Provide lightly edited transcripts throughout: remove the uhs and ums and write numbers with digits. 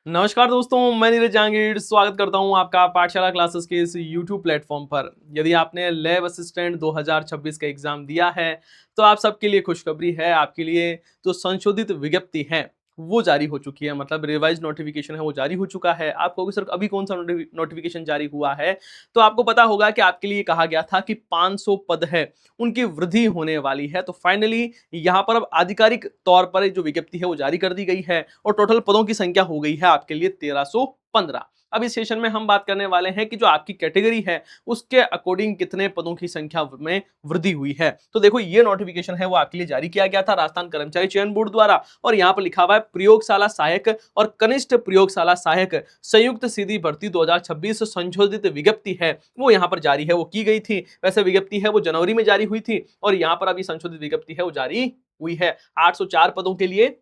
नमस्कार दोस्तों, मैं नीरज जहांगीर स्वागत करता हूं आपका पाठशाला क्लासेस के इस YouTube प्लेटफॉर्म पर। यदि आपने लैब असिस्टेंट 2026 का एग्जाम दिया है तो आप सबके लिए खुशखबरी है। आपके लिए जो संशोधित विज्ञप्ति है वो जारी हो चुकी है, मतलब रिवाइज नोटिफिकेशन है वो जारी हो चुका है। आप कहोगे सर अभी कौन सा नोटिफिकेशन जारी हुआ है, तो आपको पता होगा कि आपके लिए कहा गया था कि 500 पद है उनकी वृद्धि होने वाली है। तो फाइनली यहाँ पर अब आधिकारिक तौर पर जो विज्ञप्ति है वो जारी कर दी गई है और टोटल पदों की संख्या हो गई है आपके लिए 1315। अब इस सेशन में हम बात करने वाले हैं कि जो आपकी कैटेगरी है उसके अकॉर्डिंग कितने पदों की संख्या में वृद्धि हुई है। तो देखो, ये नोटिफिकेशन है वो आपके लिए जारी किया गया था राजस्थान कर्मचारी चयन बोर्ड द्वारा, और यहाँ पर लिखा हुआ है प्रयोगशाला सहायक और कनिष्ठ प्रयोगशाला सहायक संयुक्त सीधी भर्ती 2026 संशोधित विज्ञप्ति है वो यहाँ पर जारी है, वो की गई थी। वैसे विज्ञप्ति है वो जनवरी में जारी हुई थी और यहाँ पर अभी संशोधित विज्ञप्ति है वो जारी हुई है। 804 पदों के लिए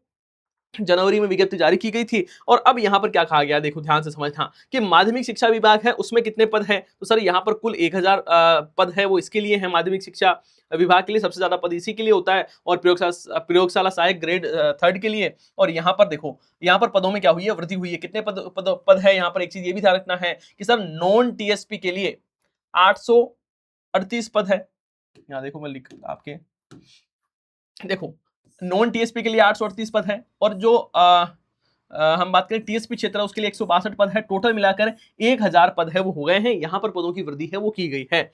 जनवरी में विज्ञप्ति जारी की गई थी। और अब यहाँ पर क्या कहा गया, देखो ध्यान से समझना कि माध्यमिक शिक्षा विभाग है उसमें कितने पद हैं। तो सर यहाँ पर कुल 1000 पद है वो इसके लिए है, माध्यमिक शिक्षा विभाग के लिए सबसे ज्यादा पद इसी के लिए होता है, और प्रयोगशाला सहायक ग्रेड 3 के लिए। और यहाँ पर देखो, यहाँ पर पदों में क्या हुई है, वृद्धि हुई है। कितने पद है यहाँ पर, एक चीज ये भी ध्यान रखना है कि सर नॉन टीएसपी के लिए 838 पद है। यहाँ देखो मैं लिख आपके, देखो नॉन टीएसपी के लिए 838 पद है, और जो हम बात करें टीएसपी क्षेत्र उसके लिए 162 पद है। टोटल मिलाकर 1000 पद है वो हो गए हैं। यहाँ पर पदों की वृद्धि है वो की गई है।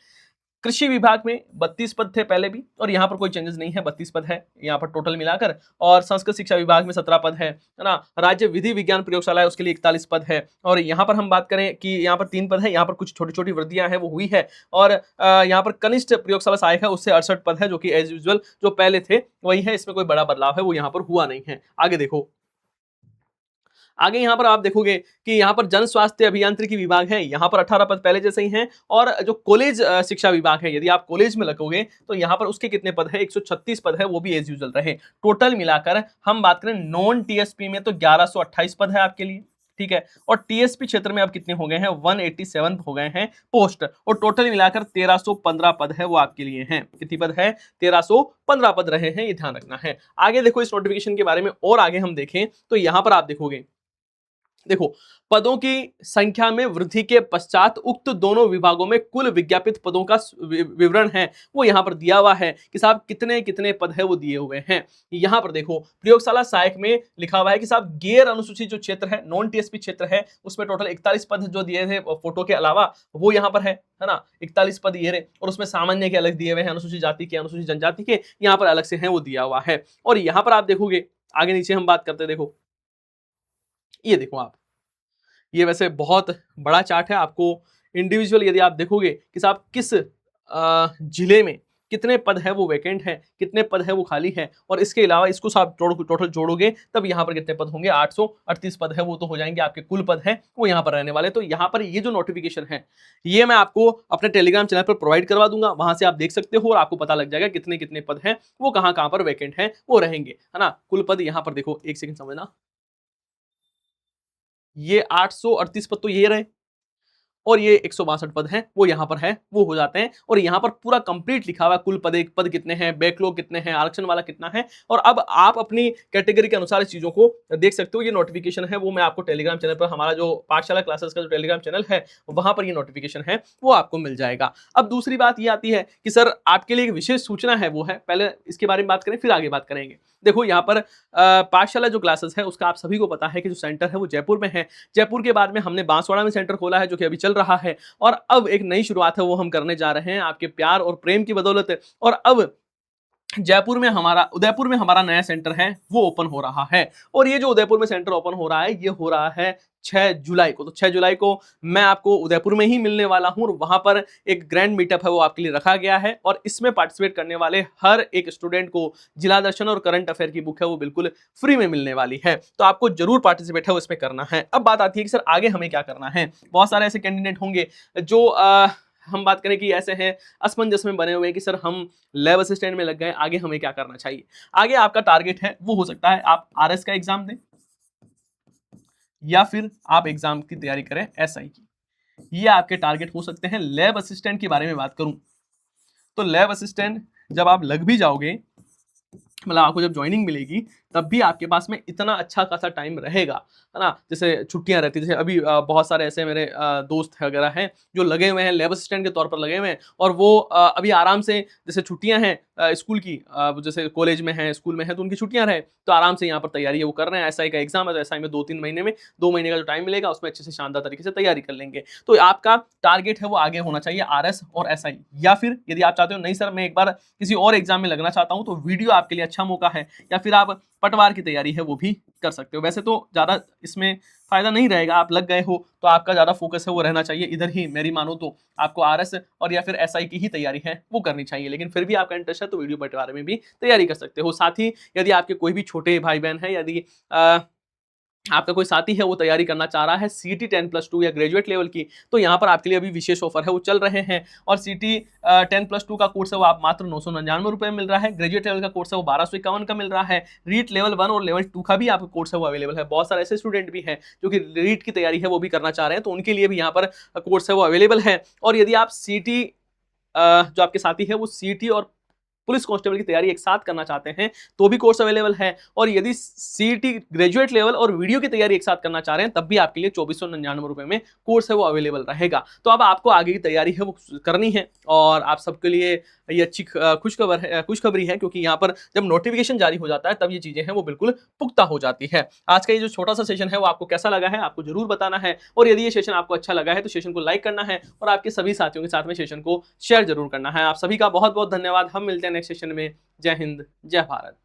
कृषि विभाग में 32 पद थे पहले भी, और यहाँ पर कोई चेंजेस नहीं है, 32 पद है यहाँ पर टोटल मिलाकर। और संस्कृत शिक्षा विभाग में 17 पद है ना। राज्य विधि विज्ञान प्रयोगशाला है उसके लिए 41 पद है। और यहाँ पर हम बात करें कि यहाँ पर 3 पद है, यहाँ पर कुछ छोटी छोटी वृद्धियां हैं वो हुई है। और यहाँ पर कनिष्ठ प्रयोगशाला सहायक है उससे 68 पद है, जो कि एज यूजुअल जो पहले थे वही है, इसमें कोई बड़ा बदलाव है वो यहाँ पर हुआ नहीं है। आगे देखो, आगे यहाँ पर आप देखोगे कि यहाँ पर जन स्वास्थ्य अभियांत्रिकी विभाग है, यहाँ पर 18 पद पहले जैसे ही हैं। और जो कॉलेज शिक्षा विभाग है, यदि आप कॉलेज में लगोगे तो यहाँ पर उसके कितने पद है, 136 पद है, वो भी एज यूजुअल रहे। टोटल मिलाकर हम बात करें नॉन टीएसपी में तो 1128 पद है आपके लिए, ठीक है। और टीएसपी क्षेत्र में अब कितने हो गए हैं, 187 हो गए हैं पोस्ट, और टोटल मिलाकर 1315 पद है वो आपके लिए हैं। कितनी पद है, 1315 पद रहे हैं, ये ध्यान रखना है। आगे देखो, इस नोटिफिकेशन के बारे में और आगे हम देखें तो यहाँ पर आप देखोगे, देखो पदों की संख्या में वृद्धि के पश्चात उक्त दोनों विभागों में कुल विज्ञापित पदों का विवरण है वो यहां पर दिया हुआ है कि साहब कितने कितने पद है वो दिए हुए हैं। यहां पर देखो, प्रयोगशाला सहायक में लिखा हुआ है कि साहब गैर अनुसूचित जो क्षेत्र है, नॉन टीएसपी क्षेत्र है, उसमें टोटल 41 पद जो दिए थे फोटो के अलावा वो यहां पर है ना। 41 पद ये रहे, और उसमें सामान्य के अलग दिए हुए हैं, अनुसूचित जाति के, अनुसूचित जनजाति के यहाँ पर अलग से हैं वो दिया हुआ है। और यहाँ पर आप देखोगे, आगे नीचे हम बात करते, देखो ये देखो आप, ये वैसे बहुत बड़ा चार्ट है। आपको इंडिविजुअल यदि आप देखोगे कि साहब किस जिले में कितने पद है वो वैकेंट है, कितने पद है वो खाली है, और इसके अलावा इसको साहब टोटल जोड़ोगे तब यहाँ पर कितने पद होंगे, 838 पद है वो तो हो जाएंगे आपके कुल पद हैं वो यहाँ पर रहने वाले। तो यहाँ पर ये जो नोटिफिकेशन है ये मैं आपको अपने टेलीग्राम चैनल पर प्रोवाइड करवा दूंगा, वहां से आप देख सकते हो और आपको पता लग जाएगा कितने कितने पद हैं वो कहाँ कहाँ पर वैकेंट है वो रहेंगे, है ना। कुल पद यहाँ पर देखो, एक सेकंड समझना, ये 838 पद तो ये रहे, और ये 162 पद हैं वो यहां पर है वो हो जाते हैं। और यहां पर पूरा कंप्लीट लिखा हुआ है, कुल पद, एक पद कितने हैं, बैकलॉग कितने हैं, आरक्षण वाला कितना है। और अब आप अपनी कैटेगरी के अनुसार इस चीजों को देख सकते हो। ये नोटिफिकेशन है वो मैं आपको टेलीग्राम चैनल पर, हमारा जो पाठशाला क्लासेस का जो टेलीग्राम चैनल है वहां पर ये नोटिफिकेशन है वो आपको मिल जाएगा। अब दूसरी बात ये आती है कि सर आपके लिए एक विशेष सूचना है, वो है, पहले इसके बारे में बात करें फिर आगे बात करेंगे। देखो यहाँ पर पाठशाला जो क्लासेस है उसका आप सभी को पता है कि जो सेंटर है वो जयपुर में है। जयपुर के बाद में हमने बांसवाड़ा में सेंटर खोला है जो कि अभी चल रहा है, और अब एक नई शुरुआत है वो हम करने जा रहे हैं आपके प्यार और प्रेम की बदौलत। और अब जयपुर में हमारा, उदयपुर में हमारा नया सेंटर है वो ओपन हो रहा है। और ये जो उदयपुर में सेंटर ओपन हो रहा है ये हो रहा है 6 जुलाई को। तो 6 जुलाई को मैं आपको उदयपुर में ही मिलने वाला हूं, और वहां पर एक ग्रैंड मीटअप है वो आपके लिए रखा गया है। और इसमें पार्टिसिपेट करने वाले हर एक स्टूडेंट को जिला दर्शन और करंट अफेयर की बुक है वो बिल्कुल फ्री में मिलने वाली है। तो आपको जरूर पार्टिसिपेट है उसमें करना है। अब बात आती है कि सर आगे हमें क्या करना है। बहुत सारे ऐसे कैंडिडेट होंगे जो हम बात करें कि ऐसे हैं असमंजस में बने हुए हैं कि सर हम लैब असिस्टेंट में लग गए, आगे हमें क्या करना चाहिए। आगे आपका टारगेट है वो हो सकता है आप आरएस का एग्जाम दें, या फिर आप एग्जाम की तैयारी करें एसआई की, ये आपके टारगेट हो सकते हैं। लैब असिस्टेंट के बारे में बात करूं तो लैब असिस्टेंट जब आप लग भी जाओगे मतलब आपको जब ज्वाइनिंग मिलेगी तब भी आपके पास में इतना अच्छा खासा टाइम रहेगा, है ना? जैसे छुट्टियाँ रहती हैं, जैसे अभी बहुत सारे ऐसे मेरे दोस्त वगैरह हैं जो लगे हुए हैं लैब असिस्टेंट के तौर पर लगे हुए हैं और वो अभी आराम से जैसे छुट्टियाँ हैं स्कूल की, जैसे कॉलेज में हैं, स्कूल में हैं तो उनकी छुट्टियाँ रहे, तो आराम से यहाँ पर तैयारी है वो कर रहे हैं। एसआई का एग्ज़ाम है तो एसआई में 2-3 महीने में 2 महीने का जो टाइम मिलेगा उसमें अच्छे से शानदार तरीके से तैयारी कर लेंगे। तो आपका टारगेट है वो आगे होना चाहिए आरएस और एसआई, या फिर यदि आप चाहते हो नहीं सर मैं एक बार किसी और एग्ज़ाम में लगना चाहता हूँ तो वीडियो आपके लिए अच्छा मौका है, या फिर आप पटवार की तैयारी है वो भी कर सकते हो। वैसे तो ज़्यादा इसमें फ़ायदा नहीं रहेगा, आप लग गए हो तो आपका ज़्यादा फ़ोकस है वो रहना चाहिए इधर ही, मेरी मानो तो आपको आरएस और या फिर एसआई की ही तैयारी है वो करनी चाहिए। लेकिन फिर भी आपका इंटरेस्ट है तो वीडियो बँटवारे में भी तैयारी कर सकते हो। साथ ही यदि आपके कोई भी छोटे भाई-बहन हैं, यदि आपका कोई साथी है वो तैयारी करना चाह रहा है सीटी 10+2 या ग्रेजुएट लेवल की, तो यहाँ पर आपके लिए अभी विशेष ऑफर है वो चल रहे हैं। और सीटी 10+2 का कोर्स है वो आप मात्र 999 रुपए में मिल रहा है। ग्रेजुएट लेवल का कोर्स है वो 1251 का मिल रहा है। रीट लेवल 1 और लेवल 2 का भी आपका कोर्स है वो अवेलेबल है। बहुत सारे ऐसे स्टूडेंट भी हैं जो कि रीट की तैयारी है वो भी करना चाह रहे हैं, तो उनके लिए भी यहाँ पर कोर्स है वो अवेलेबल है। और यदि आप सीटी जो आपके साथी है वो सीटी और पुलिस कांस्टेबल की तैयारी एक साथ करना चाहते हैं तो भी कोर्स अवेलेबल है। और यदि सीईटी ग्रेजुएट लेवल और वीडियो की तैयारी एक साथ करना चाह रहे हैं तब भी आपके लिए 2499 रुपए में कोर्स है वो अवेलेबल रहेगा। तो अब आपको आगे की तैयारी है वो करनी है और आप सबके लिए ये अच्छी खुशखबरी है, क्योंकि यहाँ पर जब नोटिफिकेशन जारी हो जाता है तब ये चीजें हैं वो बिल्कुल पुख्ता हो जाती है। आज का ये जो छोटा सा सेशन है वो आपको कैसा लगा है आपको जरूर बताना है, और यदि ये सेशन आपको अच्छा लगा है तो सेशन को लाइक करना है और आपके सभी साथियों के साथ में सेशन को शेयर जरूर करना है। आप सभी का बहुत बहुत धन्यवाद। हम मिलते हैं नेक्स्ट सेशन में। जय हिंद, जय भारत।